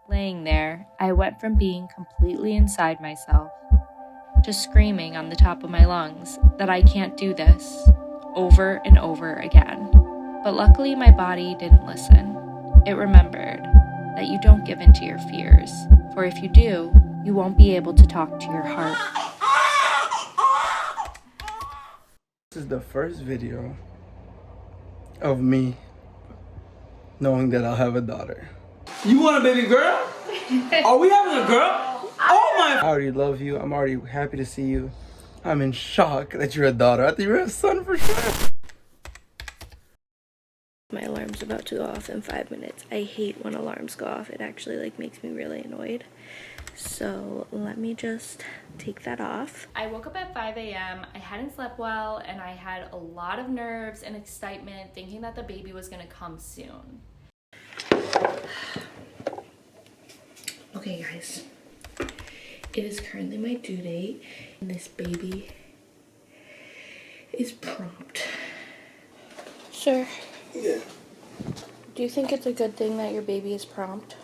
Laying there, I went from being completely inside myself to screaming on the top of my lungs that I can't do this over and over again. But luckily my body didn't listen. It remembered that you don't give in to your fears, for if you do, you won't be able to talk to your heart. This is the first video of me knowing that I'll have a daughter. You want a baby girl? Are we having a girl? Oh my! I already love you. I'm already happy to see you. I'm in shock that you're a daughter. I think you're a son for sure. My alarm's about to go off in 5 minutes. I hate when alarms go off. It actually makes me really annoyed. So let me just take that off. I woke up at 5 a.m. I hadn't slept well and I had a lot of nerves and excitement thinking that the baby was gonna come soon. Okay guys, it is currently my due date and this baby is prompt. Sir, Yeah. do you think it's a good thing that your baby is prompt?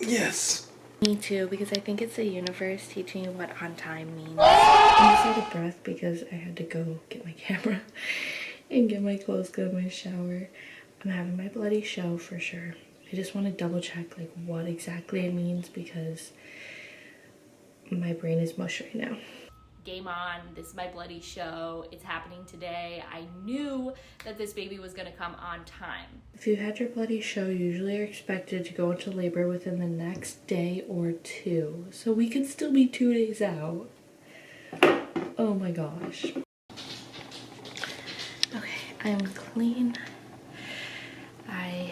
Yes. Me too, because I think it's the universe teaching you what on time means. I'm just out of breath because I had to go get my camera and get my clothes, go to my shower. I'm having my bloody show for sure. I just want to double check what exactly it means because my brain is mush right now. Game on, this is my bloody show. It's happening today. I knew that this baby was gonna come on time. If you had your bloody show, you usually are expected to go into labor within the next day or two. So we could still be 2 days out. Oh my gosh. Okay, I'm clean. I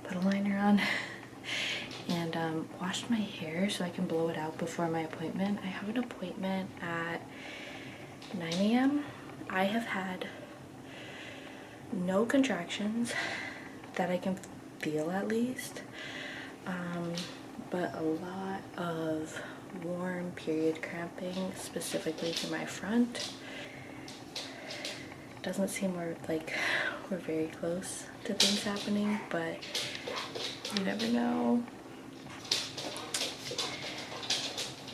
put a liner on and washed my hair so I can blow it out before my appointment. I have an appointment at 9 a.m. I have had no contractions that I can feel at least, but a lot of warm period cramping, specifically to my front. Doesn't seem we're very close to things happening, but you never know.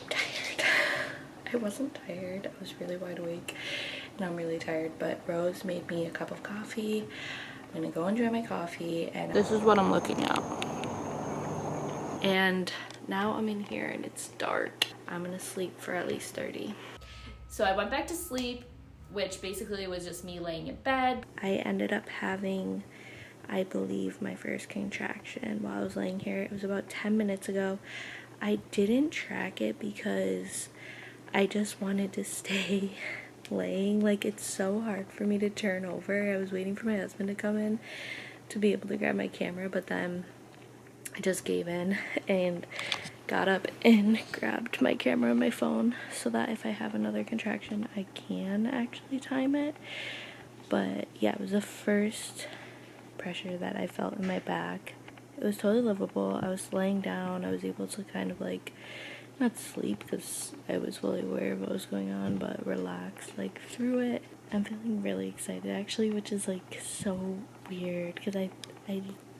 I'm tired. I wasn't tired. I was really wide awake. And I'm really tired, but Rose made me a cup of coffee. I'm gonna go enjoy my coffee, and this is what I'm looking at. And now I'm in here and it's dark. I'm gonna sleep for at least 30. So I went back to sleep, which basically was just me laying in bed. I ended up having, I believe, my first contraction while I was laying here. It was about 10 minutes ago. I didn't track it because I just wanted to stay laying. It's so hard for me to turn over. I was waiting for my husband to come in to be able to grab my camera, but then I just gave in and got up and grabbed my camera and my phone so that if I have another contraction I can actually time it. But yeah, it was the first pressure that I felt in my back. It was totally livable. I was laying down. I was able to kind of not sleep because I was fully aware of what was going on, but relax through it. I'm feeling really excited actually, which is so weird because I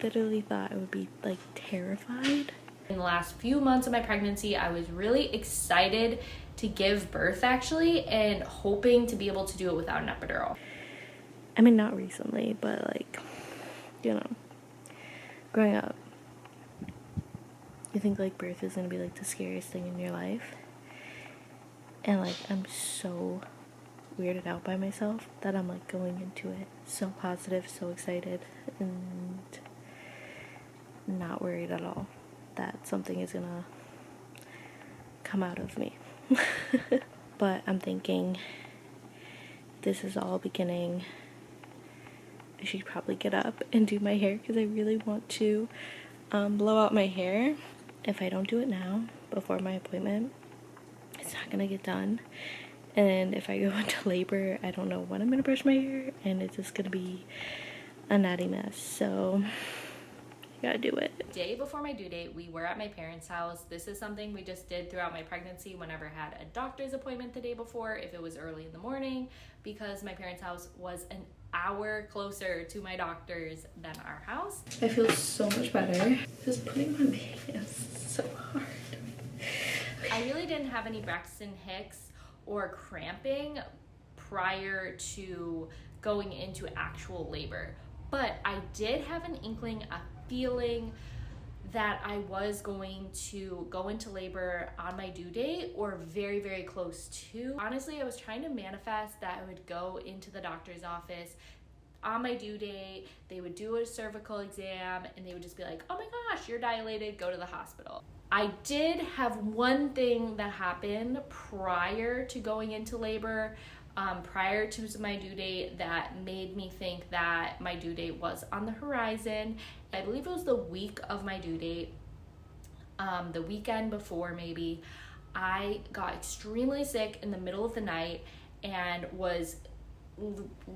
literally thought I would be terrified. In the last few months of my pregnancy, I was really excited to give birth actually, and hoping to be able to do it without an epidural. I mean, not recently, but growing up, you think birth is gonna be the scariest thing in your life, and I'm so weirded out by myself that I'm going into it so positive, so excited, and not worried at all that something is gonna come out of me. But I'm thinking this is all beginning. I should probably get up and do my hair because I really want to blow out my hair. If I don't do it now before my appointment, it's not gonna get done. And if I go into labor, I don't know when I'm gonna brush my hair, and it's just gonna be a natty mess. So gotta do it. The day before my due date, we were at my parents' house. This is something we just did throughout my pregnancy whenever I had a doctor's appointment the day before, if it was early in the morning, because my parents' house was an hour closer to my doctor's than our house. I feel so much better. Just putting my pants so hard. I really didn't have any Braxton Hicks or cramping prior to going into actual labor, but I did have an inkling, a feeling that I was going to go into labor on my due date or very, very close to. Honestly, I was trying to manifest that I would go into the doctor's office on my due date, they would do a cervical exam, and they would just be like, oh my gosh, you're dilated, go to the hospital. I did have one thing that happened prior to going into labor, prior to my due date, that made me think that my due date was on the horizon. I believe it was the week of my due date, the weekend before maybe. I got extremely sick in the middle of the night and was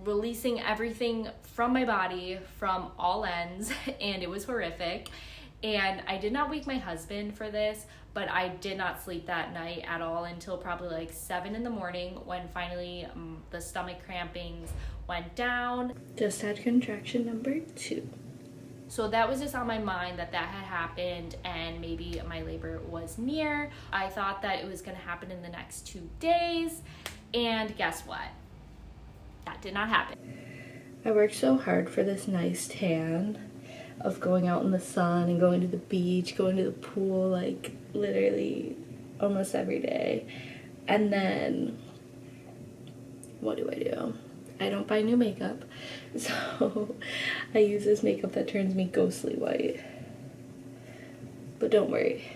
releasing everything from my body from all ends, and it was horrific. And I did not wake my husband for this, but I did not sleep that night at all until probably like 7 in the morning when finally the stomach crampings went down. Just had contraction number 2. So that was just on my mind that had happened and maybe my labor was near. I thought that it was going to happen in the next 2 days, and guess what? That did not happen. I worked so hard for this nice tan of going out in the sun and going to the beach, going to the pool, like literally almost every day. And then what do? I don't buy new makeup. So I use this makeup that turns me ghostly white. But don't worry,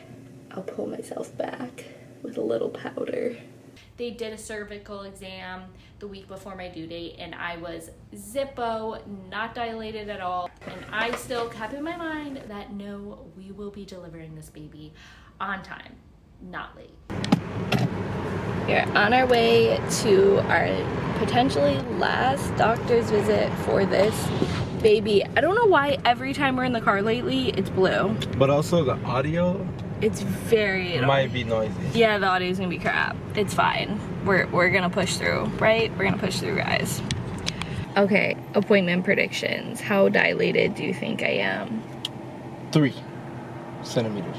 I'll pull myself back with a little powder. They did a cervical exam the week before my due date, and I was zippo, not dilated at all. And I still kept in my mind that no, we will be delivering this baby on time, not late. We're on our way to our potentially last doctor's visit for this baby. I don't know why every time we're in the car lately, it's blue. But also the audio, It's very might be noisy. Yeah, the audio's gonna be crap. It's fine. We're gonna push through, right? We're gonna push through, guys. Okay, appointment predictions. How dilated do you think I am? 3 centimeters.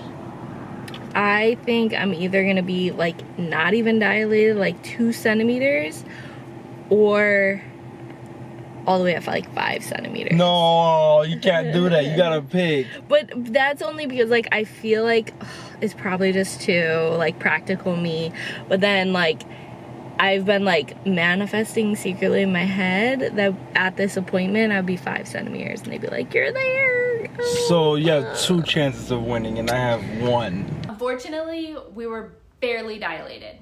I think I'm either gonna be like not even dilated, like 2 centimeters, or all the way up like 5 centimeters. No, you can't do that. You gotta pick. But that's only because like I feel like it's probably just too like practical me. But then like I've been like manifesting secretly in my head that at this appointment I'd be 5 centimeters, and they'd be like, you're there. So you have 2 chances of winning, and I have 1. Unfortunately, we were barely dilated.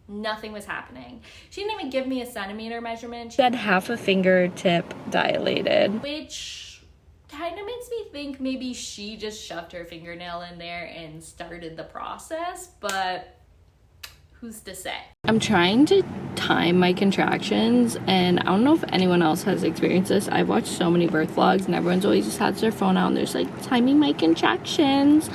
Nothing was happening. She didn't even give me a centimeter measurement. She had half a fingertip dilated. Which kind of makes me think maybe she just shoved her fingernail in there and started the process, but who's to say? I'm trying to time my contractions, and I don't know if anyone else has experienced this. I've watched so many birth vlogs, and everyone's always just has their phone out and they're just like, timing my contractions.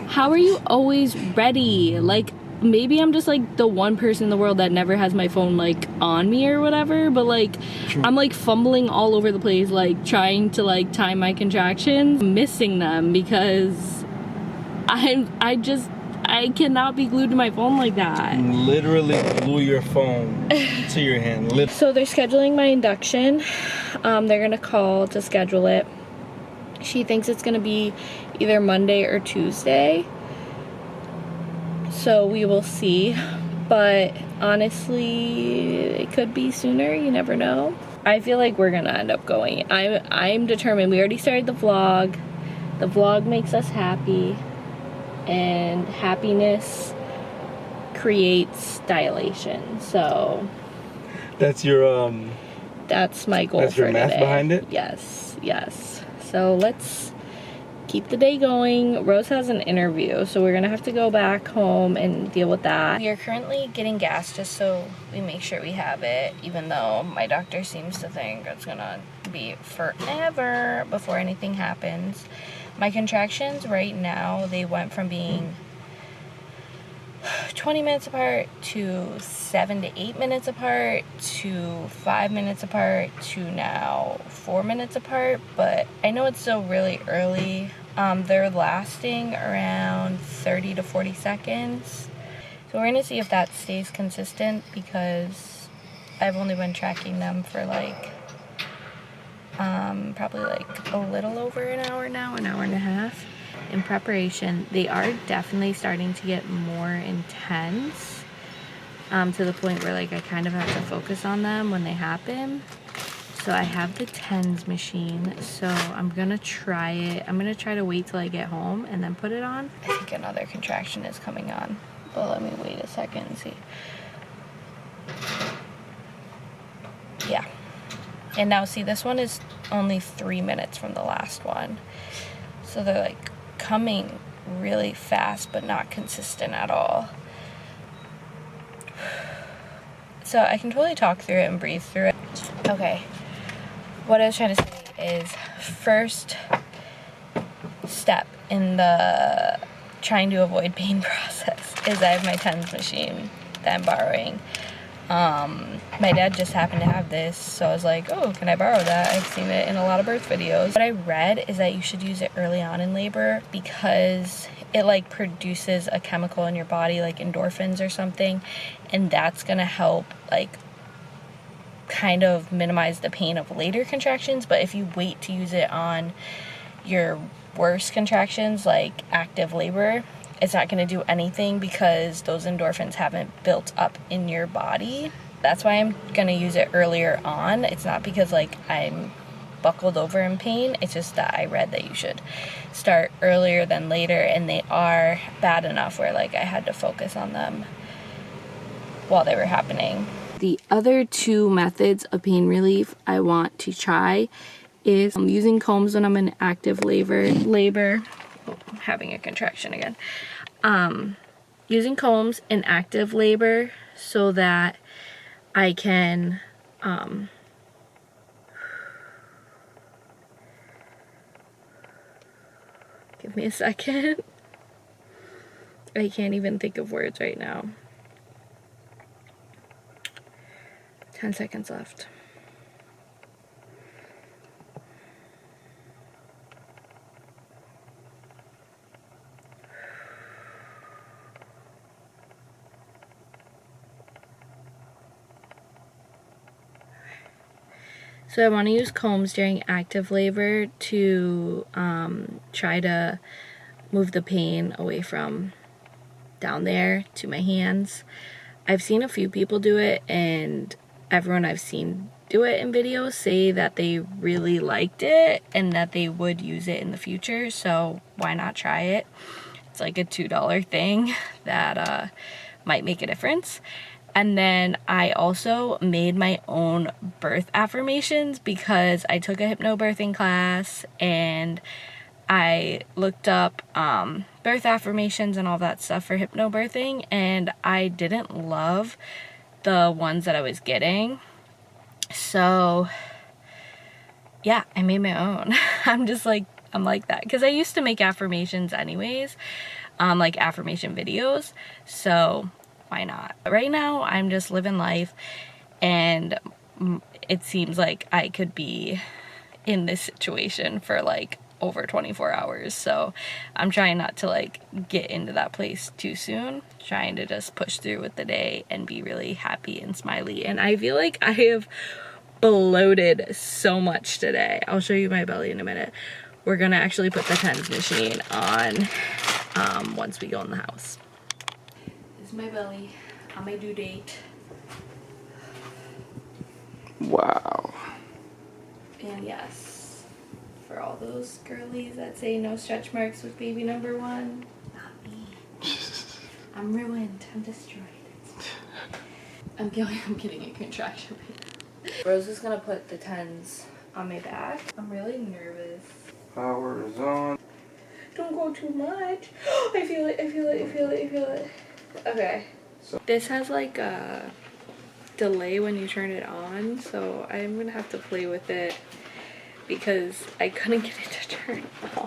How are you always ready? Like, maybe I'm just like the one person in the world that never has my phone like on me or whatever, but like I'm like fumbling all over the place, like trying to like time my contractions, missing them because I cannot be glued to my phone like that. Literally glue your phone to your hand. So they're scheduling my induction. They're gonna call to schedule it. She thinks it's gonna be either Monday or Tuesday. So we will see, but honestly, it could be sooner, you never know. I feel like we're gonna end up going. I'm determined. We already started the vlog. The vlog makes us happy, and happiness creates dilation. So that's your that's my goal. That's your for math today. behind it? Yes. So let's keep the day going. Rose has an interview, so we're gonna have to go back home and deal with that. We are currently getting gas just so we make sure we have it, even though my doctor seems to think it's gonna be forever before anything happens. My contractions right now, they went from being 20 minutes apart to 7 to 8 minutes apart to 5 minutes apart to now 4 minutes apart, but I know it's still really early. They're lasting around 30 to 40 seconds. So we're gonna see if that stays consistent because I've only been tracking them for like probably like a little over an hour now, an hour and a half. In preparation, they are definitely starting to get more intense, to the point where like I kind of have to focus on them when they happen. So I have the TENS machine, so I'm gonna try it. I'm gonna try to wait till I get home and then put it on. I think another contraction is coming on, but let me wait a second and see. Yeah. And now see, this one is only 3 minutes from the last one. So they're like coming really fast but not consistent at all. So I can totally talk through it and breathe through it. Okay, what I was trying to say is, first step in the trying to avoid pain process is I have my TENS machine that I'm borrowing. My dad just happened to have this, so I was like, oh, can I borrow that? I've seen it in a lot of birth videos. What I read is that you should use it early on in labor because it like produces a chemical in your body, like endorphins or something, and that's gonna help like kind of minimize the pain of later contractions. But if you wait to use it on your worst contractions, like active labor, it's not going to do anything because those endorphins haven't built up in your body. That's why I'm going to use it earlier on. It's not because like I'm buckled over in pain. It's just that I read that you should start earlier than later, and they are bad enough where like I had to focus on them while they were happening. The other two methods of pain relief I want to try is using combs when I'm in active labor. Oh, I'm having a contraction again. Using combs in active labor so that I can give me a second. I can't even think of words right now. 10 seconds left. So I want to use combs during active labor to try to move the pain away from down there to my hands. I've seen a few people do it, and everyone I've seen do it in videos say that they really liked it and that they would use it in the future, so why not try it? It's like a $2 thing that might make a difference. And then I also made my own birth affirmations because I took a hypnobirthing class and I looked up birth affirmations and all that stuff for hypnobirthing, and I didn't love the ones that I was getting. So yeah, I made my own. I'm like that because I used to make affirmations anyways, like affirmation videos, so why not? Right now I'm just living life, and it seems like I could be in this situation for like over 24 hours, so I'm trying not to like get into that place too soon, trying to just push through with the day and be really happy and smiley. And I feel like I have bloated so much today. I'll show you my belly in a minute. We're gonna actually put the TENS machine on once we go in the house. This is my belly on my due date. Wow. And yes, for all those girlies that say no stretch marks with baby number one, not me. I'm ruined. I'm destroyed. I'm getting a contraction right now. Rose is gonna put the TENS on my back. I'm really nervous. Power is on. Don't go too much. I feel it, I feel it, I feel it, I feel it. Okay. So this has like a delay when you turn it on, so I'm gonna have to play with it because I couldn't get it to turn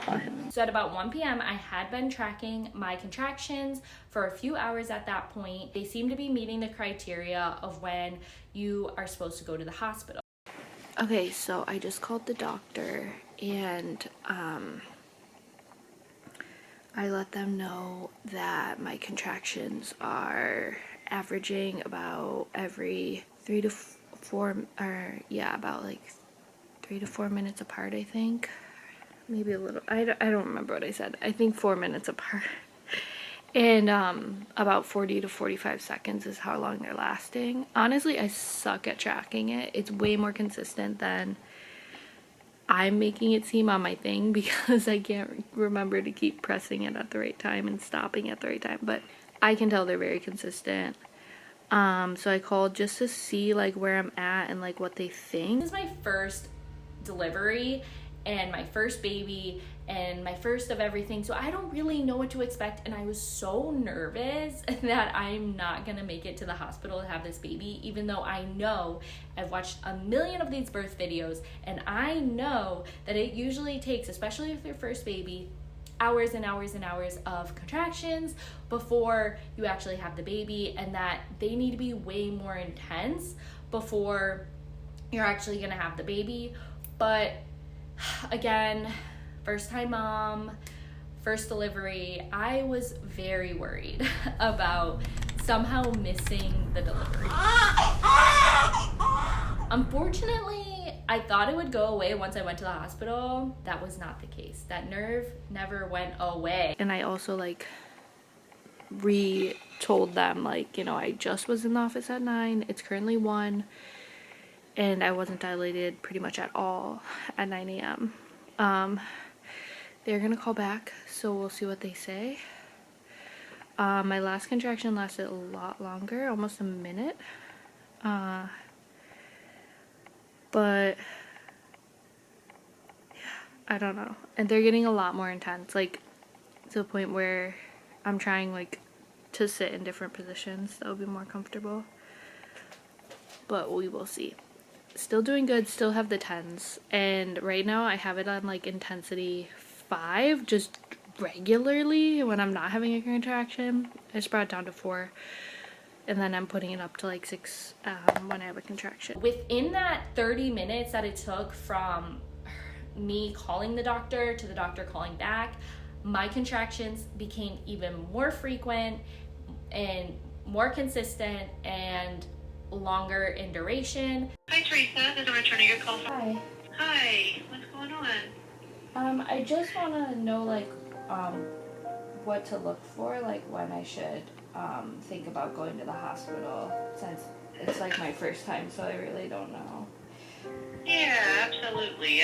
on. So at about 1 p.m., I had been tracking my contractions for a few hours at that point. They seemed to be meeting the criteria of when you are supposed to go to the hospital. Okay, so I just called the doctor and I let them know that my contractions are averaging about every 3 to 4, or yeah, about like 3 to 4 minutes apart, I think. Maybe a little, I don't remember what I said. I think 4 minutes apart. And about 40 to 45 seconds is how long they're lasting. Honestly, I suck at tracking it. It's way more consistent than I'm making it seem on my thing, because I can't remember to keep pressing it at the right time and stopping at the right time. But I can tell they're very consistent. So I called just to see like where I'm at and like what they think. This is my first delivery and my first baby and my first of everything, so I don't really know what to expect, and I was so nervous that I'm not gonna make it to the hospital to have this baby, even though I know I've watched a million of these birth videos, and I know that it usually takes, especially with your first baby, hours and hours and hours of contractions before you actually have the baby, and that they need to be way more intense before you're actually gonna have the baby. But again, first time mom, first delivery, I was very worried about somehow missing the delivery. Unfortunately, I thought it would go away once I went to the hospital. That was not the case. That nerve never went away. And I also like told them, like, you know, I just was in the office at 9, it's currently 1, and I wasn't dilated pretty much at all at 9 a.m. They're gonna call back, so we'll see what they say. My last contraction lasted a lot longer, almost a minute. But yeah, I don't know. And they're getting a lot more intense, like to the point where I'm trying like to sit in different positions that will be more comfortable. But we will see. Still doing good, still have the 10s, and right now I have it on like intensity 5 just regularly when I'm not having a contraction. I just brought it down to 4, and then I'm putting it up to like 6 when I have a contraction. Within that 30 minutes that it took from me calling the doctor to the doctor calling back, my contractions became even more frequent and more consistent and longer in duration. Hi, Treasa. This is returning your call. Hi. Hi. What's going on? I just want to know like what to look for, like when I should think about going to the hospital, since it's like my first time, so I really don't know. Yeah, absolutely.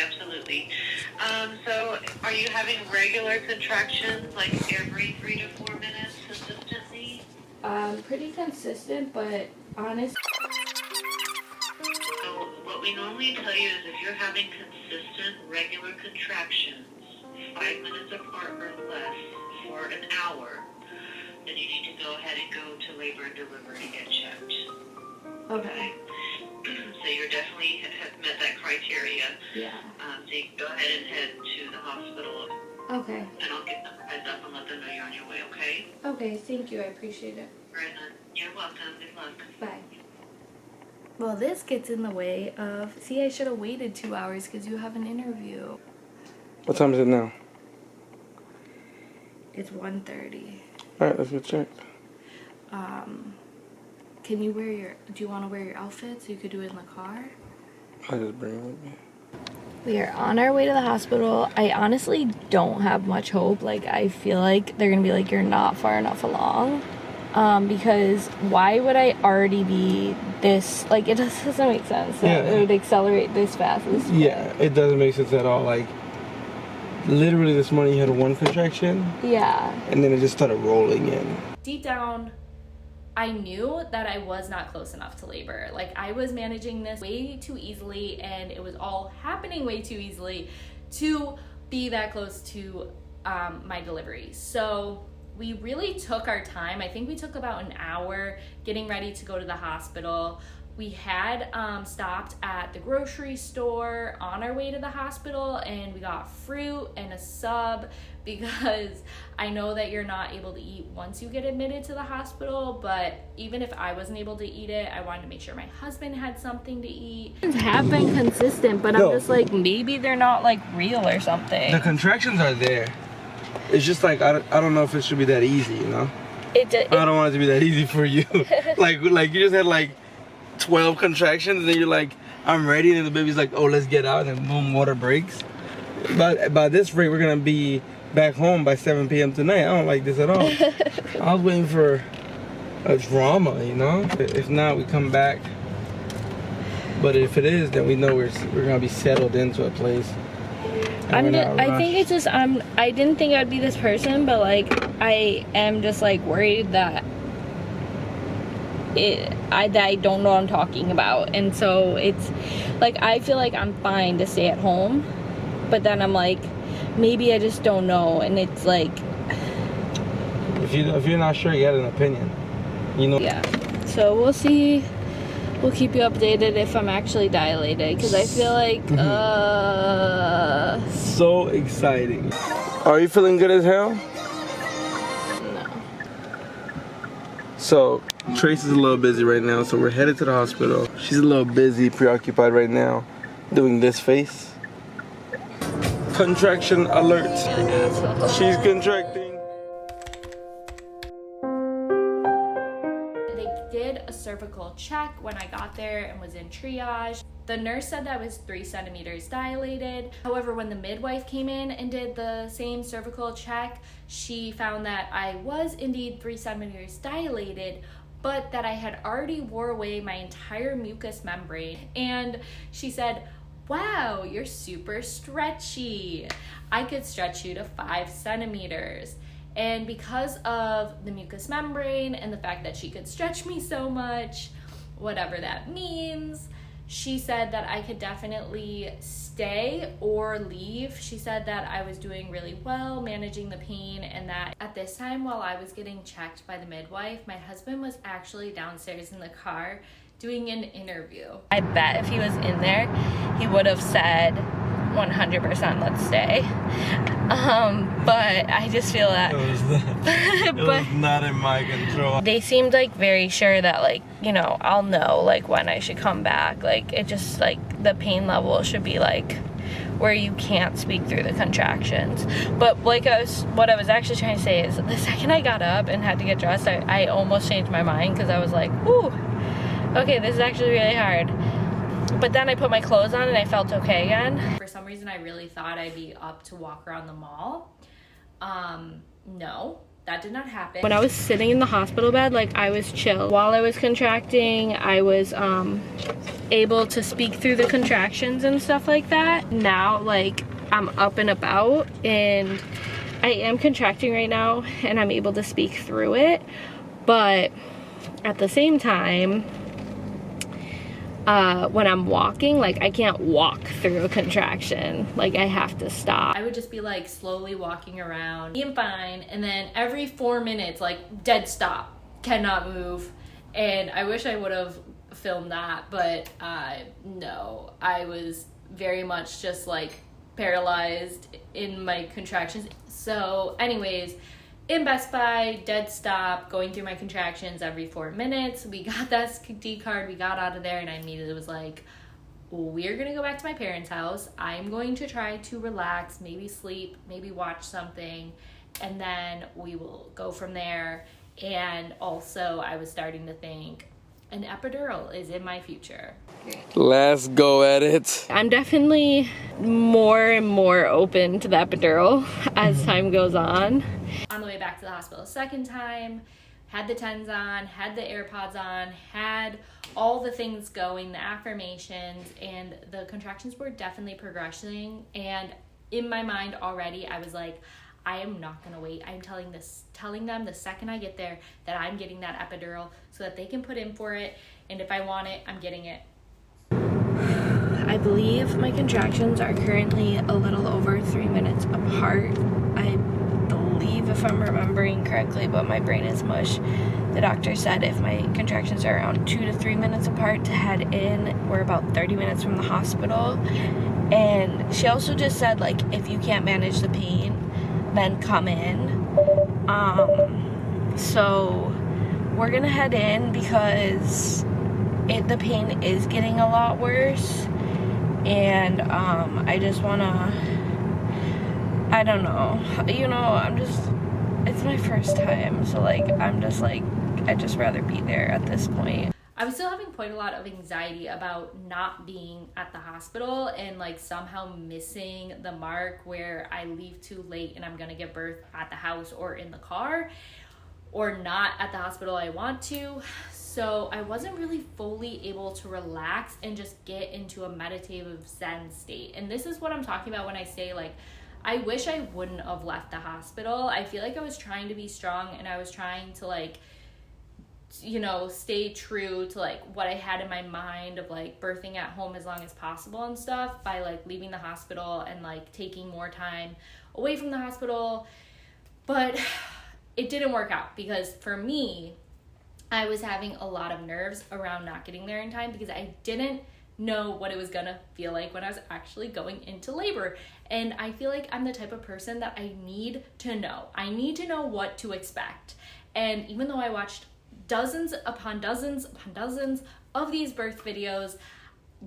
So are you having regular contractions, like every 3 to 4 minutes consistently? Pretty consistent, but honest. So what we normally tell you is if you're having consistent, regular contractions, 5 minutes apart or less for an hour, then you need to go ahead and go to labor and delivery and get checked. Okay. So you're definitely have met that criteria. Yeah. So you can go ahead and head to the hospital. Okay. And I'll give them a heads up and let them know you're on your way, okay? Okay, thank you. I appreciate it. Brandon, you're welcome. Good luck. Bye. Well, this gets in the way of, see, I should have waited 2 hours because you have an interview. What time is it now? It's 1:30. Alright, let's get checked. Can you do you want to wear your outfit so you could do it in the car? I'll just bring it with me. We are on our way to the hospital. I honestly don't have much hope. Like, I feel like they're gonna be like, you're not far enough along. Because why would I already be this, like, it just doesn't make sense that it would accelerate this fast. Yeah, it doesn't make sense at all. Like, literally this morning you had 1 contraction. Yeah. And then it just started rolling in. Deep down, I knew that I was not close enough to labor. Like, I was managing this way too easily, and it was all happening way too easily to be that close to my delivery. So we really took our time. I think we took about an hour getting ready to go to the hospital. We had stopped at the grocery store on our way to the hospital, and we got fruit and a sub because I know that you're not able to eat once you get admitted to the hospital, but even if I wasn't able to eat it, I wanted to make sure my husband had something to eat. Have been consistent, but I'm just like, maybe they're not like real or something. The contractions are there. It's just like, I don't know if it should be that easy, you know? I don't want it to be that easy for you. like you just had like 12 contractions and then you're like, I'm ready, and then the baby's like, oh, let's get out, and then boom, water breaks. But by this rate, we're gonna be back home by 7 p.m. tonight. I don't like this at all. I was waiting for a drama, you know? If not, we come back. But if it is, then we know we're gonna be settled into a place. I think it's just, I didn't think I'd be this person, but like, I am just like worried that I don't know what I'm talking about. And so it's like, I feel like I'm fine to stay at home, but then I'm like, maybe I just don't know. And it's like, if you're not sure, you got an opinion, you know. Yeah, so we'll see. We'll keep you updated if I'm actually dilated, because I feel like so exciting. Are you feeling good as hell? No. So Trace is a little busy right now, so we're headed to the hospital. She's a little busy, preoccupied right now, doing this face. Contraction alert. She's contracting. They did a cervical check when I got there and was in triage. The nurse said that I was 3 centimeters dilated. However, when the midwife came in and did the same cervical check, she found that I was indeed 3 centimeters dilated, but that I had already wore away my entire mucous membrane. And she said, wow, you're super stretchy. I could stretch you to 5 centimeters. And because of the mucous membrane and the fact that she could stretch me so much, whatever that means, she said that I could definitely stay or leave. She said that I was doing really well managing the pain, and that at this time while I was getting checked by the midwife, my husband was actually downstairs in the car doing an interview. I bet if he was in there, he would have said 100% let's stay. But I just feel that it was not in my control. They seemed like very sure that, like, you know, I'll know like when I should come back. Like, it just, like, the pain level should be like where you can't speak through the contractions. But like what I was actually trying to say is, the second I got up and had to get dressed, I almost changed my mind, because I was like, ooh, okay, this is actually really hard. But then I put my clothes on and I felt okay again. For some reason, I really thought I'd be up to walk around the mall. No, that did not happen. When I was sitting in the hospital bed, like, I was chill. While I was contracting, I was able to speak through the contractions and stuff like that. Now, like, I'm up and about, and I am contracting right now, and I'm able to speak through it. But at the same time, when I'm walking, like, I can't walk through a contraction. Like, I have to stop. I would just be like slowly walking around, being fine, and then every 4 minutes, like, dead stop, cannot move. And I wish I would have filmed that, but no, I was very much just like paralyzed in my contractions. So anyways, in Best Buy, dead stop, going through my contractions every 4 minutes. We got that SD card, we got out of there, and I immediately was like, we're gonna go back to my parents' house. I'm going to try to relax, maybe sleep, maybe watch something, and then we will go from there. And also, I was starting to think an epidural is in my future. Let's go at it. I'm definitely more and more open to the epidural as time goes on. On the way back to the hospital second time, had the TENS on, had the AirPods on, had all the things going, the affirmations, and the contractions were definitely progressing. And in my mind already, I was like, I am not gonna wait. I'm telling them the second I get there that I'm getting that epidural so that they can put in for it. And if I want it, I'm getting it. I believe my contractions are currently a little over 3 minutes apart. I believe if I'm remembering correctly, but my brain is mush. The doctor said if my contractions are around 2 to 3 minutes apart to head in. We're about 30 minutes from the hospital. And she also just said, like, if you can't manage the pain, then come in. So we're gonna head in because the pain is getting a lot worse. And I just wanna, I don't know, you know, it's my first time, so like I'd just rather be there at this point. I was still having quite a lot of anxiety about not being at the hospital and like somehow missing the mark where I leave too late and I'm gonna give birth at the house or in the car, or not at the hospital I want to. So I wasn't really fully able to relax and just get into a meditative Zen state. And this is what I'm talking about when I say, like, I wish I wouldn't have left the hospital. I feel like I was trying to be strong and I was trying to, like, you know, stay true to like what I had in my mind of like birthing at home as long as possible and stuff by like leaving the hospital and like taking more time away from the hospital. But it didn't work out because for me, I was having a lot of nerves around not getting there in time because I didn't know what it was gonna feel like when I was actually going into labor. And I feel like I'm the type of person that I need to know. I need to know what to expect. And even though I watched dozens upon dozens upon dozens of these birth videos,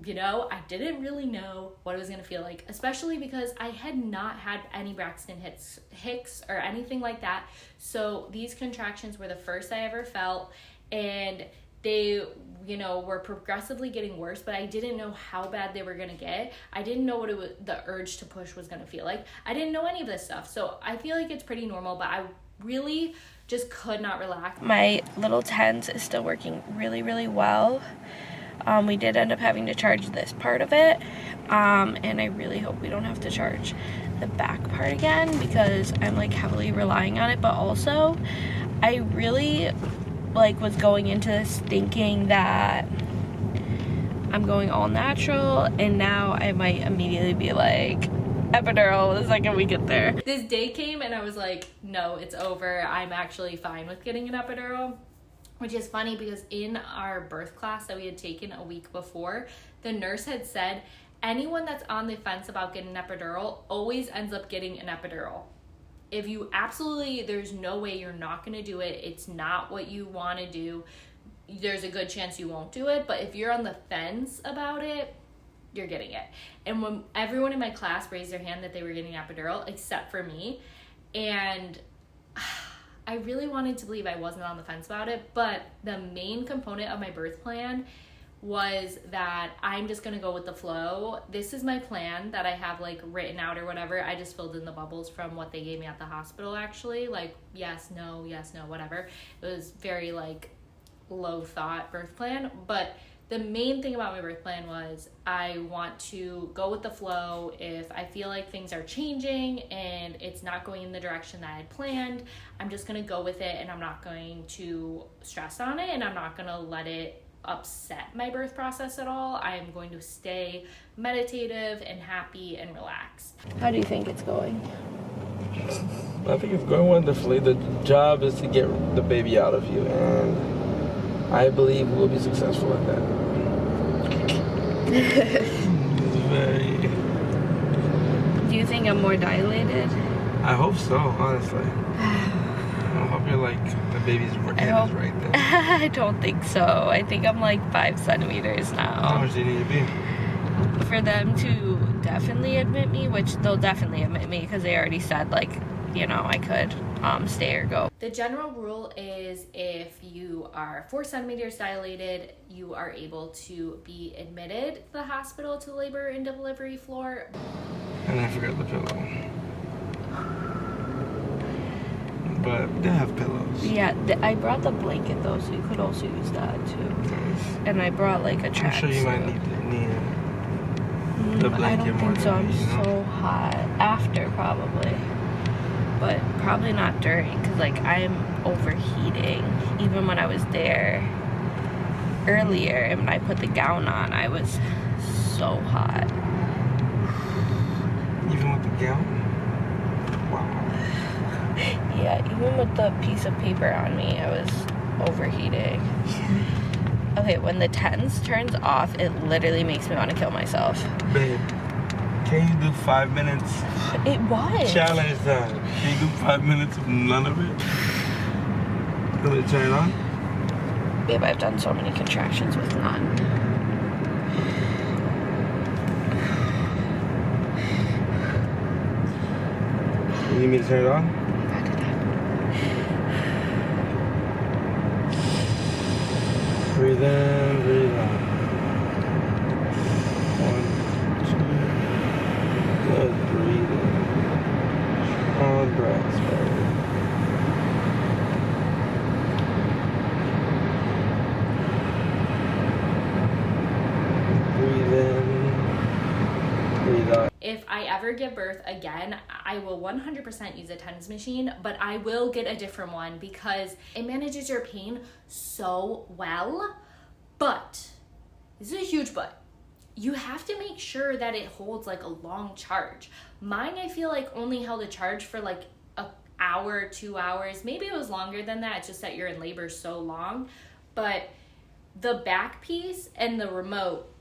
you know, I didn't really know what it was gonna feel like, especially because I had not had any Braxton Hicks or anything like that. So these contractions were the first I ever felt, and they, you know, were progressively getting worse, but I didn't know how bad they were gonna get. I didn't know what the urge to push was gonna feel like. I didn't know any of this stuff. So I feel like it's pretty normal, but I really just could not relax. My little TENS is still working really, really well. We did end up having to charge this part of it, and I really hope we don't have to charge the back part again because I'm like heavily relying on it. But also, I really like was going into this thinking that I'm going all natural, and now I might immediately be like, epidural the second we get there. This day came and I was like, no, it's over. I'm actually fine with getting an epidural, which is funny because in our birth class that we had taken a week before, the nurse had said anyone that's on the fence about getting an epidural always ends up getting an epidural. If you absolutely, there's no way you're not going to do it. It's not what you want to do. There's a good chance you won't do it. But if you're on the fence about it, you're getting it. And when everyone in my class raised their hand that they were getting an epidural, except for me, and I really wanted to believe I wasn't on the fence about it, but the main component of my birth plan was that I'm just gonna go with the flow. This is my plan that I have like written out or whatever. I just filled in the bubbles from what they gave me at the hospital actually, like yes, no, whatever. It was very like low thought birth plan, but the main thing about my birth plan was I want to go with the flow. If I feel like things are changing and it's not going in the direction that I had planned, I'm just gonna go with it and I'm not going to stress on it and I'm not gonna let it upset my birth process at all. I'm going to stay meditative and happy and relaxed. How do you think it's going? I think it's going wonderfully. The job is to get the baby out of you, and I believe we'll be successful at that. It's very... Do you think I'm more dilated? I hope so, honestly. I hope you're like, the baby's head is right there. I don't think so. I think I'm like 5 centimeters now. How much do you need to be? For them to definitely admit me, which they'll definitely admit me because they already said like, you know, I could stay or go. The general rule is if you are 4 centimeters dilated, you are able to be admitted to the hospital to the labor and delivery floor. And I forgot the pillow. But they have pillows. Yeah, I brought the blanket though, so you could also use that too. Nice. And I brought like a tracksuit. I'm sure you might need the blanket. I don't more think so. than I'm me, you know? so hot. After probably. But probably not during, because like I'm overheating. Even when I was there earlier and when I put the gown on, I was so hot. Even with the gown? Wow. Yeah, Even with the piece of paper on me, I was overheating. Okay, when the TENS turns off, it literally makes me want to kill myself. Babe, can you do 5 minutes? It was. Challenge time. Can you do 5 minutes of none of it? Will it turn on? Babe, I've done so many contractions with none. You need me to turn it on? Breathe in, breathe out. 1, 2. Good, breathe in. Strong breaths, baby. Breathe in, breathe out. If I ever give birth again, I will 100% use a TENS machine, but I will get a different one because it manages your pain so well. But, this is a huge but, you have to make sure that it holds like a long charge. Mine, I feel like only held a charge for like an hour, 2 hours. Maybe it was longer than that, it's just that you're in labor so long. But the back piece and the remote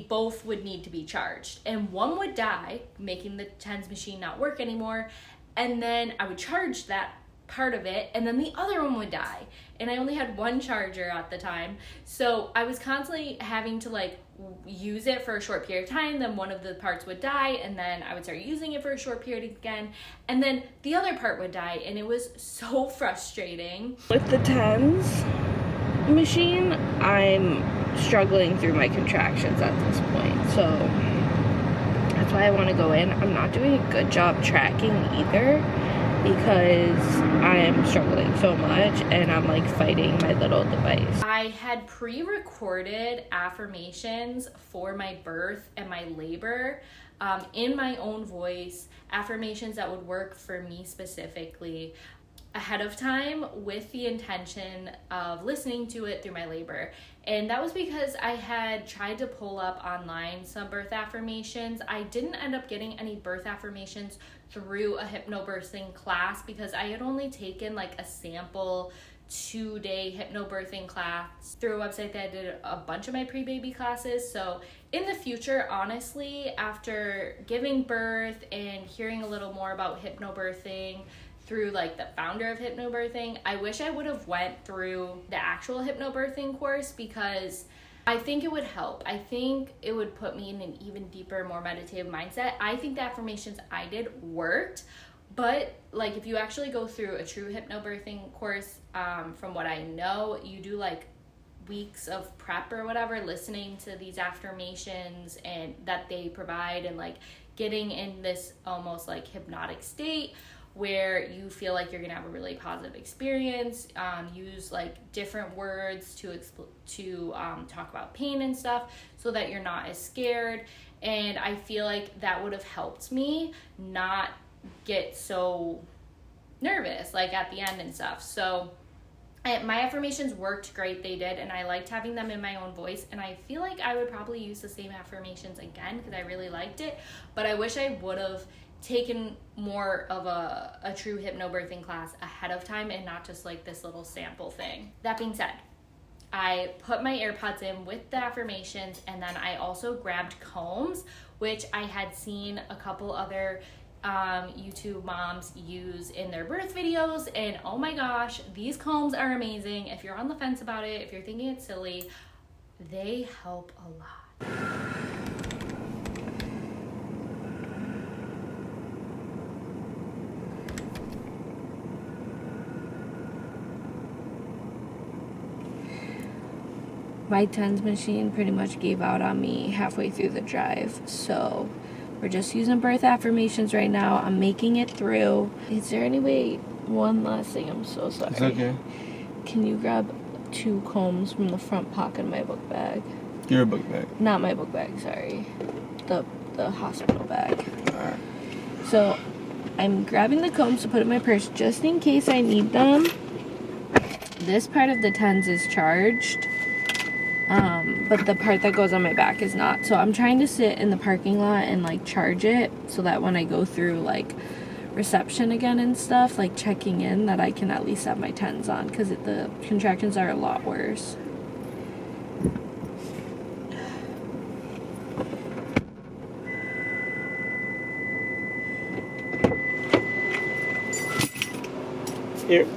both would need to be charged, and one would die, making the TENS machine not work anymore, and then I would charge that part of it, and then the other one would die, and I only had one charger at the time, so I was constantly having to like use it for a short period of time, then one of the parts would die, and then I would start using it for a short period again, and then the other part would die, and it was so frustrating. With the TENS machine, I'm struggling through my contractions at this point, so that's why I want to go in. I'm not doing a good job tracking either because I am struggling so much and I'm like fighting my little device. I had pre-recorded affirmations for my birth and my labor in my own voice, affirmations that would work for me specifically, ahead of time with the intention of listening to it through my labor. And that was because I had tried to pull up online some birth affirmations. I didn't end up getting any birth affirmations through a hypnobirthing class because I had only taken like a sample 2-day hypnobirthing class through a website that did a bunch of my pre-baby classes. So in the future, honestly, after giving birth and hearing a little more about hypnobirthing through like the founder of hypnobirthing, I wish I would have went through the actual hypnobirthing course because I think it would help. I think it would put me in an even deeper, more meditative mindset. I think the affirmations I did worked, but like if you actually go through a true hypnobirthing course, from what I know, you do like weeks of prep or whatever, listening to these affirmations and that they provide and like getting in this almost like hypnotic state where you feel like you're gonna have a really positive experience, use like different words to talk about pain and stuff so that you're not as scared. And I feel like that would have helped me not get so nervous like at the end and stuff. So my affirmations worked great, they did, and I liked having them in my own voice, and I feel like I would probably use the same affirmations again because I really liked it, but I wish I would have taken more of a true hypnobirthing class ahead of time and not just like this little sample thing. That being said, I put my AirPods in with the affirmations, and then I also grabbed combs, which I had seen a couple other YouTube moms use in their birth videos, and oh my gosh, these combs are amazing. If you're on the fence about it, if you're thinking it's silly, they help a lot. My TENS machine pretty much gave out on me halfway through the drive, so we're just using birth affirmations right now. I'm making it through. Is there any way, one last thing, I'm so sorry. It's okay. Can you grab 2 combs from the front pocket of my book bag? Your book bag? Not my book bag, sorry. The hospital bag. Alright. So I'm grabbing the combs to put in my purse just in case I need them. This part of the TENS is charged. But the part that goes on my back is not. So I'm trying to sit in the parking lot and like charge it so that when I go through like reception again and stuff, like checking in, that I can at least have my TENS on, because the contractions are a lot worse. Here.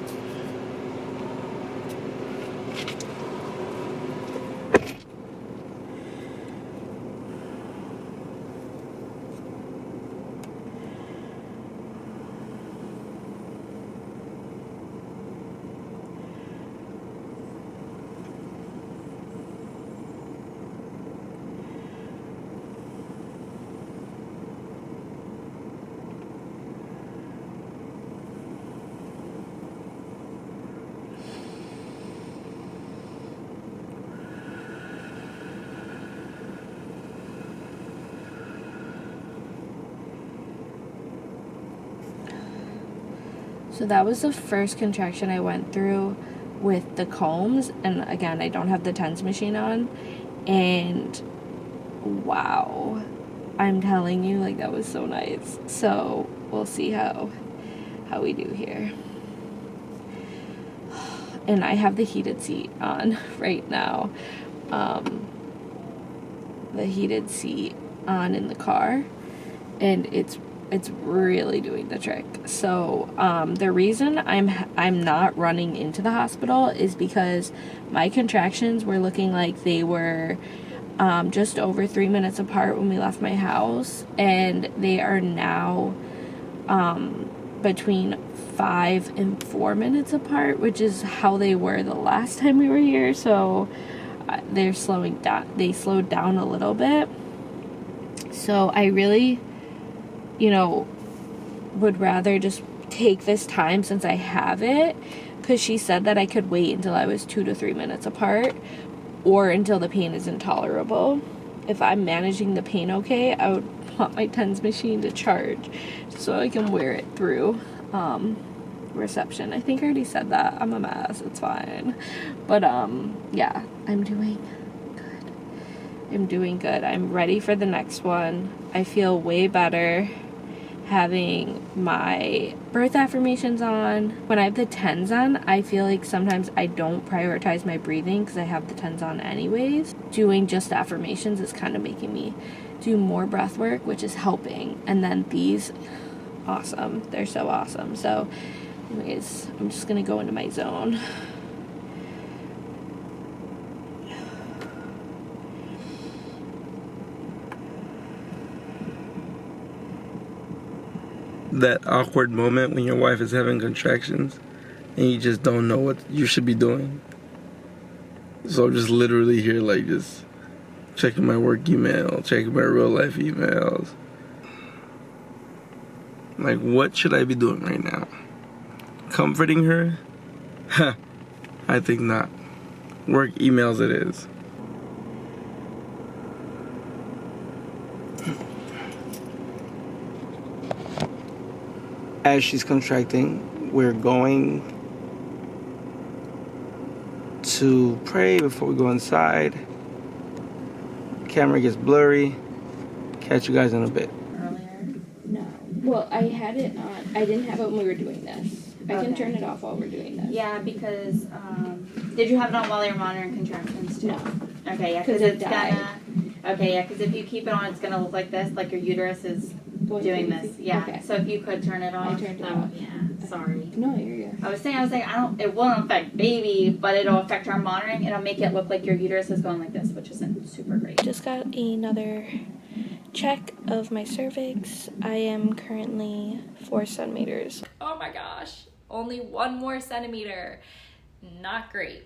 So that was the first contraction I went through with the combs, and again, I don't have the TENS machine on, and wow, I'm telling you, like, that was so nice. So we'll see how we do here. And I have the heated seat on right now, the heated seat on in the car, and it's really doing the trick. So the reason I'm not running into the hospital is because my contractions were looking like they were just over 3 minutes apart when we left my house, and they are now between 5 and 4 minutes apart, which is how they were the last time we were here. So they're slowing down. They slowed down a little bit. So I really, would rather just take this time since I have it, because she said that I could wait until I was 2 to 3 minutes apart, or until the pain is intolerable. If I'm managing the pain okay, I would want my TENS machine to charge so I can wear it through reception. I think I already said that. I'm a mess. It's fine. But yeah, I'm doing good. I'm ready for the next one. I feel way better having my birth affirmations on. When I have the TENS on, I feel like sometimes I don't prioritize my breathing because I have the TENS on anyways. Doing just affirmations is kind of making me do more breath work, which is helping. And then these, awesome. They're so awesome. So anyways, I'm just gonna go into my zone. That awkward moment when your wife is having contractions and you just don't know what you should be doing. So I'm just literally here, like, just checking my work email, checking my real life emails. Like, what should I be doing right now? Comforting her? Ha, I think not. Work emails it is. As she's contracting, we're going to pray before we go inside. Camera gets blurry. Catch you guys in a bit. Earlier? No. Well, I had it on. I didn't have it when we were doing this. I can turn it off while we're doing this. Yeah, because, did you have it on while you were monitoring contractions too? No. Okay, yeah, because it's because if you keep it on, it's gonna look like this, like your uterus is doing this. Yeah. Okay. So if you could turn it off. I turned it off. Yeah. Sorry. No, you're good. I was saying, it won't affect baby, but it'll affect our monitoring. It'll make it look like your uterus is going like this, which isn't super great. Just got another check of my cervix. I am currently 4 centimeters. Oh my gosh, only 1 more centimeter. Not great.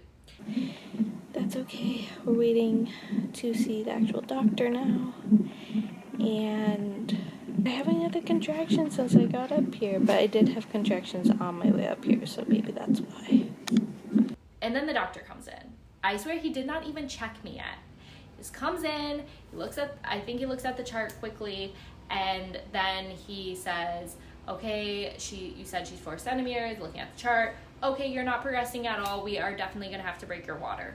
That's okay. We're waiting to see the actual doctor now. And I haven't had a contraction since I got up here, but I did have contractions on my way up here, so maybe that's why. And then the doctor comes in. I swear he did not even check me yet. He just comes in, he looks at the chart quickly, and then he says, okay, you said she's 4 centimeters, looking at the chart. Okay, you're not progressing at all. We are definitely gonna have to break your water.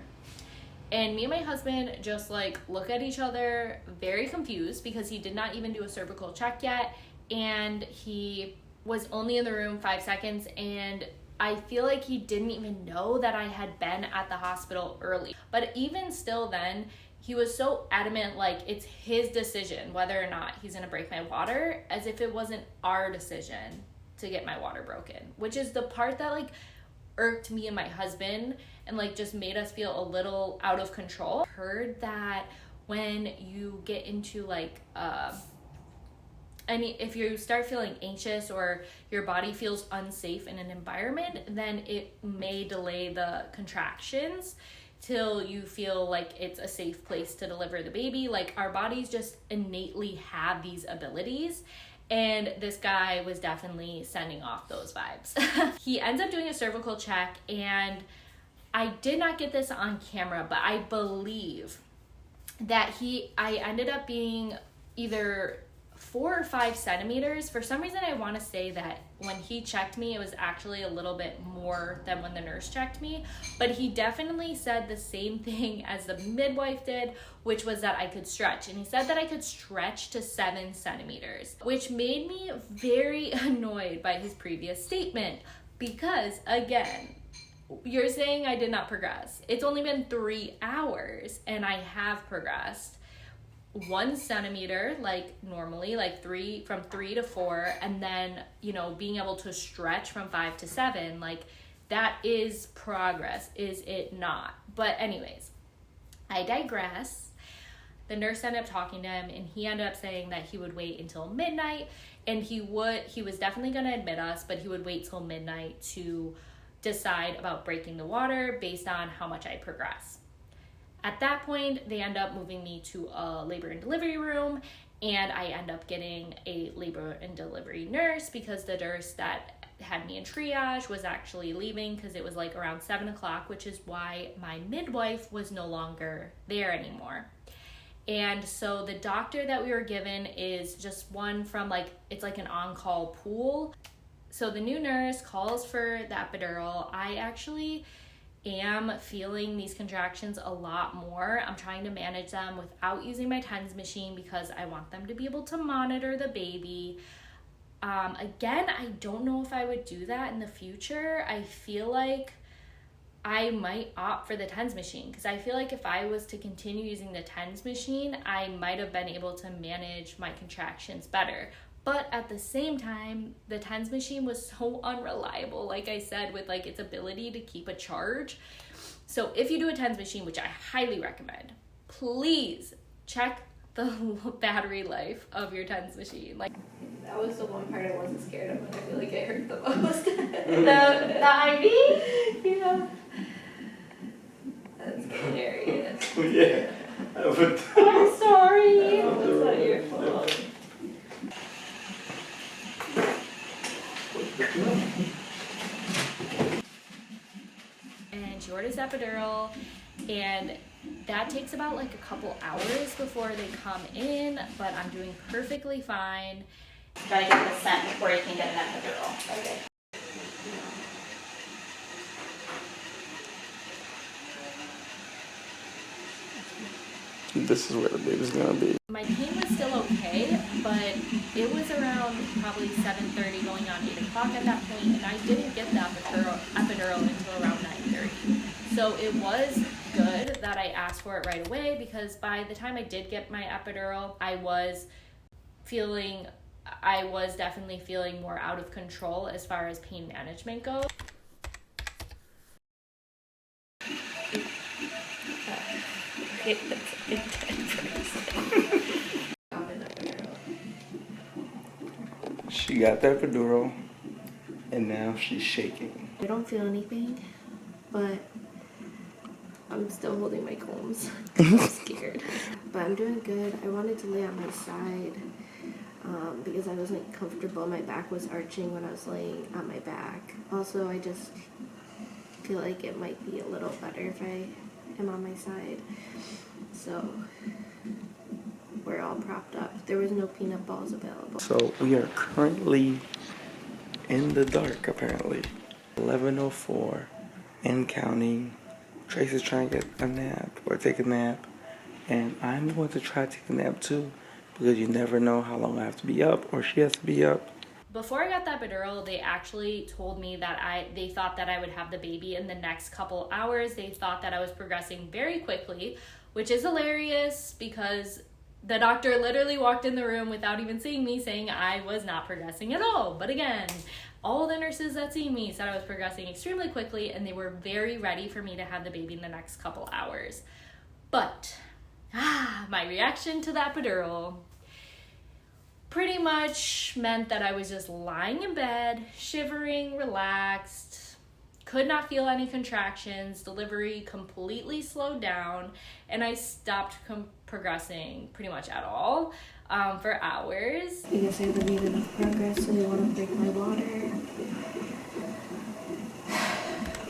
And me and my husband just look at each other very confused because he did not even do a cervical check yet. And he was only in the room 5 seconds, and I feel like he didn't even know that I had been at the hospital early. But even still then, he was so adamant, like it's his decision whether or not he's gonna break my water, as if it wasn't our decision to get my water broken, which is the part that like irked me and my husband and like just made us feel a little out of control. I heard that when you get into like if you start feeling anxious or your body feels unsafe in an environment, then it may delay the contractions till you feel like it's a safe place to deliver the baby. Like our bodies just innately have these abilities, and this guy was definitely sending off those vibes. He ends up doing a cervical check, and I did not get this on camera, but I believe that I ended up being either 4 or 5 centimeters. For some reason, I want to say that when he checked me, it was actually a little bit more than when the nurse checked me, but he definitely said the same thing as the midwife did, which was that I could stretch. And he said that I could stretch to 7 centimeters, which made me very annoyed by his previous statement, because again, you're saying I did not progress. It's only been 3 hours and I have progressed 1 centimeter, like normally, like from 3 to 4, and then, you know, being able to stretch from 5 to 7, like that is progress, is it not? But anyways, I digress. The nurse ended up talking to him, and he ended up saying that he would wait until midnight, and he was definitely going to admit us, but he would wait till midnight to decide about breaking the water based on how much I progress. At that point, they end up moving me to a labor and delivery room, and I end up getting a labor and delivery nurse because the nurse that had me in triage was actually leaving because it was like around 7 o'clock, which is why my midwife was no longer there anymore. And so the doctor that we were given is just one from it's like an on-call pool. So the new nurse calls for the epidural. I actually am feeling these contractions a lot more. I'm trying to manage them without using my TENS machine because I want them to be able to monitor the baby. Again, I don't know if I would do that in the future. I feel like I might opt for the TENS machine because I feel like if I was to continue using the TENS machine, I might have been able to manage my contractions better. But at the same time, the TENS machine was so unreliable, like I said, with its ability to keep a charge. So if you do a TENS machine, which I highly recommend, please check the battery life of your TENS machine. That was the one part I wasn't scared of, and I feel like I hurt the most. the IV? Yeah. That's hilarious. Yeah. I'm sorry. It's not your fault. And she orders epidural, and that takes about a couple hours before they come in, but I'm doing perfectly fine. You gotta get the scent before you can get an epidural. Okay. This is where the baby's gonna be. My pain was still okay, but it was around probably 7:30 going on 8 o'clock at that point, and I didn't get the epidural until around 9:30. So it was good that I asked for it right away, because by the time I did get my epidural, I was definitely feeling more out of control as far as pain management goes. She got the epidural, and now she's shaking. I don't feel anything, but I'm still holding my combs. I'm scared. But I'm doing good. I wanted to lay on my side because I wasn't comfortable. My back was arching when I was laying on my back. Also, I just feel like it might be a little better if I am on my side. So we're all propped up. There was no peanut balls available. So we are currently in the dark, apparently. 11:04 and counting. Tracy's trying to get a nap or take a nap, and I'm going to try to take a nap too, because you never know how long I have to be up or she has to be up. Before I got that epidural, they actually told me that they thought that I would have the baby in the next couple hours. They thought that I was progressing very quickly, which is hilarious because the doctor literally walked in the room without even seeing me, saying I was not progressing at all. But again, all the nurses that see me said I was progressing extremely quickly, and they were very ready for me to have the baby in the next couple hours. But my reaction to that epidural pretty much meant that I was just lying in bed, shivering, relaxed, could not feel any contractions, delivery completely slowed down, and I stopped progressing pretty much at all for hours. I guess I haven't made enough progress, so they want to break my water.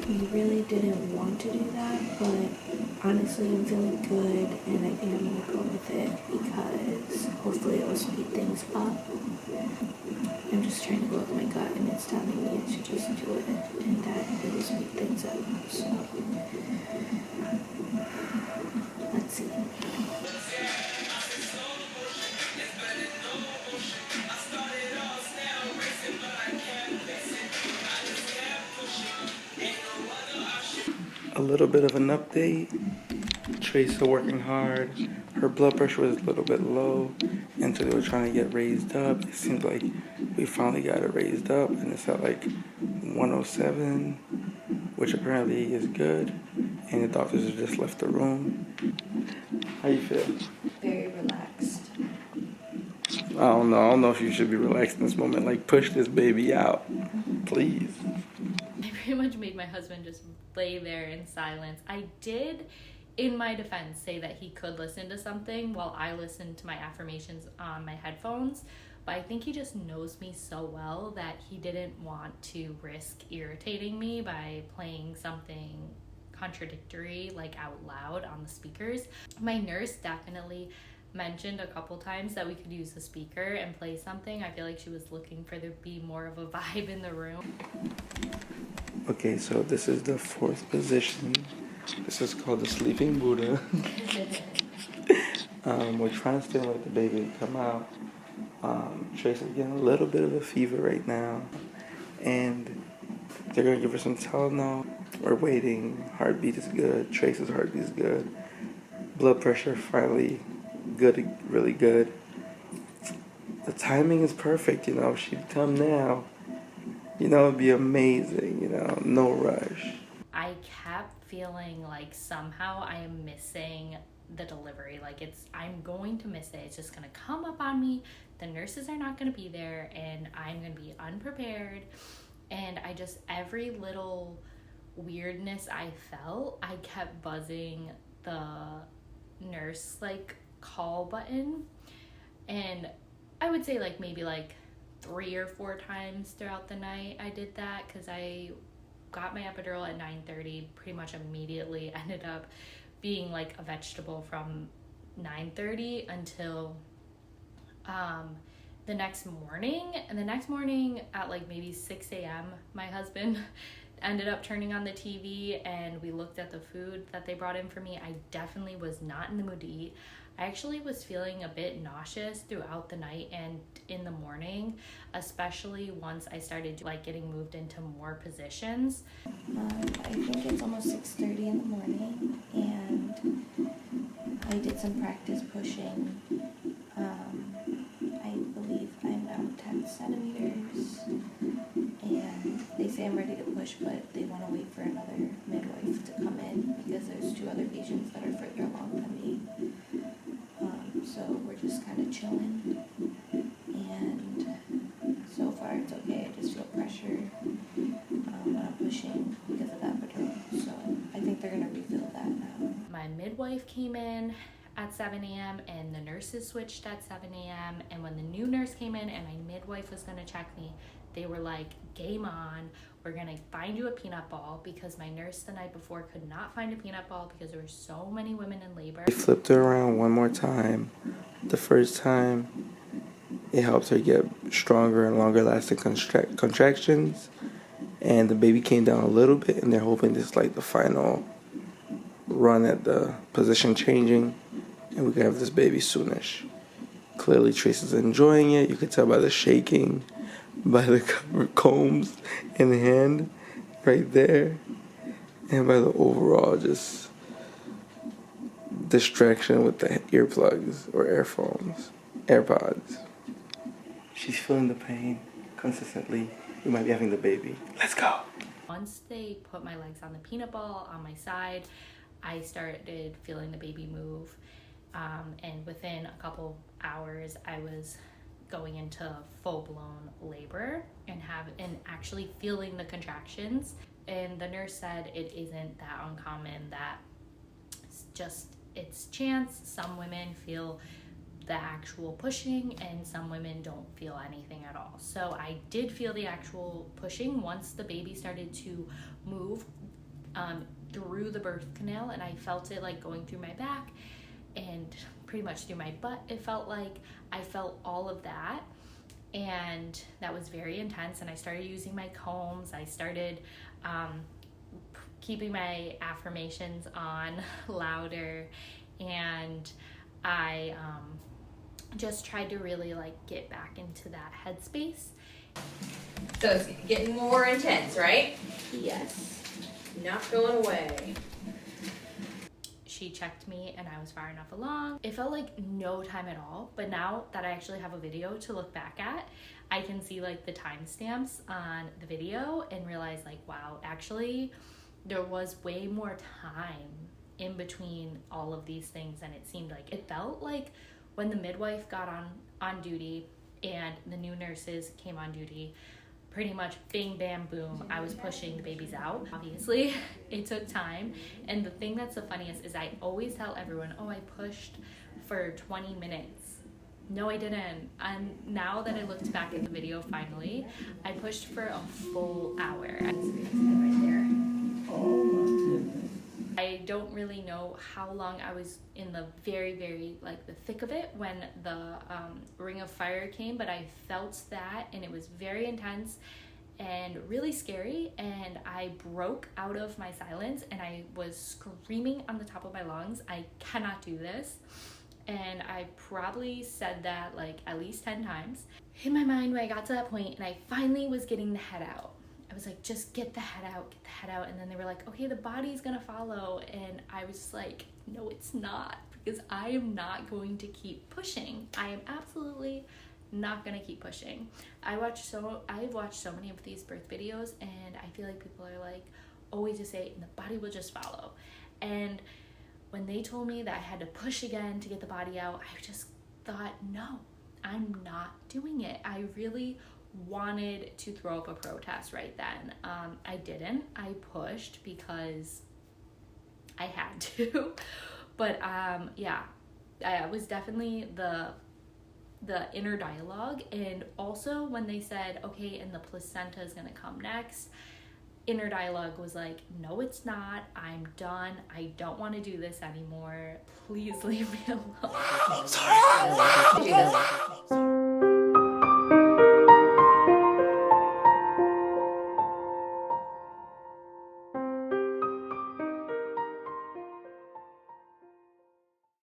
I really didn't want to do that, but honestly I'm feeling good, and I think I'm going to go with it because hopefully it will speed things up. I'm just trying to go with my gut, and it's telling me I should just do it, and that it will speed things up. So let's see. A little bit of an update. Treasa working hard. Her blood pressure was a little bit low, and so they were trying to get raised up. It seems like we finally got it raised up, and it's at like 107, which apparently is good. And the doctors have just left the room. How you feel? Very relaxed. I don't know if you should be relaxed in this moment. Like, push this baby out, please. I pretty much made my husband just lay there in silence. I did, in my defense, say that he could listen to something while I listened to my affirmations on my headphones, but I think he just knows me so well that he didn't want to risk irritating me by playing something contradictory, like out loud on the speakers. My nurse definitely mentioned a couple times that we could use the speaker and play something. I feel like she was looking for there to be more of a vibe in the room. Okay, so this is the 4th position. This is called the Sleeping Buddha. We're trying to stimulate the baby to come out. Treasa's getting a little bit of a fever right now, and they're gonna give her some Tylenol. We're waiting. Heartbeat is good. Treasa's heartbeat is good. Blood pressure finally good, really good. The timing is perfect, you know. If she'd come now, you know, it'd be amazing, you know, no rush. I kept feeling like somehow I am missing the delivery. Like I'm going to miss it. It's just going to come up on me. The nurses are not going to be there, and I'm going to be unprepared. And every little weirdness I felt, I kept buzzing the nurse like call button. And I would say like maybe like 3 or 4 times throughout the night I did that, because I got my epidural at 9:30, pretty much immediately ended up being like a vegetable from 9:30 until the next morning. And the next morning at like maybe 6 a.m. my husband ended up turning on the TV, and we looked at the food that they brought in for me. I definitely was not in the mood to eat. I actually was feeling a bit nauseous throughout the night and in the morning, especially once I started like getting moved into more positions. I think it's almost 6:30 in the morning, and I did some practice pushing. I believe I'm now 10 centimeters, and they say I'm ready to push, but they want to wait for another midwife to come in because there's 2 other patients that are further along than me. So we're just kind of chilling, and so far it's okay. I just feel pressure when I'm pushing because of that epidural, so I think they're going to refill that now. My midwife came in at 7 a.m. and the nurses switched at 7 a.m. and when the new nurse came in and my midwife was going to check me, they were like, game on, we're going to find you a peanut ball, because my nurse the night before could not find a peanut ball because there were so many women in labor. They flipped her around one more time. The first time, it helped her get stronger and longer lasting contractions, and the baby came down a little bit, and they're hoping this is like the final run at the position changing, and we can have this baby soonish. Clearly Treasa's enjoying it. You could tell by the shaking. by the combs in hand right there, and by the overall just distraction with the earplugs or AirPods. She's feeling the pain consistently. We might be having the baby. Let's go. Once they put my legs on the peanut ball on my side, I started feeling the baby move. And within a couple hours, I was going into full-blown labor and actually feeling the contractions. And the nurse said it isn't that uncommon, that it's chance. Some women feel the actual pushing and some women don't feel anything at all. So I did feel the actual pushing once the baby started to move through the birth canal, and I felt it like going through my back and pretty much through my butt. It felt like I felt all of that, and that was very intense. And I started using my combs. I started keeping my affirmations on louder, and I just tried to really like get back into that headspace. So it's getting more intense, right? Yes. Not going away. She checked me and I was far enough along. It felt like no time at all, but now that I actually have a video to look back at, I can see like the timestamps on the video and realize like, wow, actually there was way more time in between all of these things than it seemed like. It felt like when the midwife got on duty and the new nurses came on duty, pretty much bing, bam, boom, I was pushing the babies out. Obviously, it took time. And the thing that's the funniest is I always tell everyone, oh, I pushed for 20 minutes. No, I didn't. And now that I looked back at the video finally, I pushed for a full hour. Right there. I don't really know how long I was in the very, very, like, the thick of it when the ring of fire came, but I felt that, and it was very intense and really scary, and I broke out of my silence, and I was screaming on the top of my lungs, I cannot do this, and I probably said that, like, at least 10 times. In my mind, when I got to that point, and I finally was getting the head out, I was like, just get the head out, and then they were like, okay, the body's gonna follow, and I was just like, no, it's not, because I am not going to keep pushing. I am absolutely not gonna keep pushing. I've watched so many of these birth videos, and I feel like people are like, always just say, the body will just follow. And when they told me that I had to push again to get the body out, I just thought, no, I'm not doing it. I really wanted to throw up a protest right then. I didn't. I pushed because I had to. But yeah, it was definitely the inner dialogue. And also when they said, okay, and the placenta is gonna come next, inner dialogue was like, no, it's not. I'm done. I don't want to do this anymore. Please leave me alone. Sorry.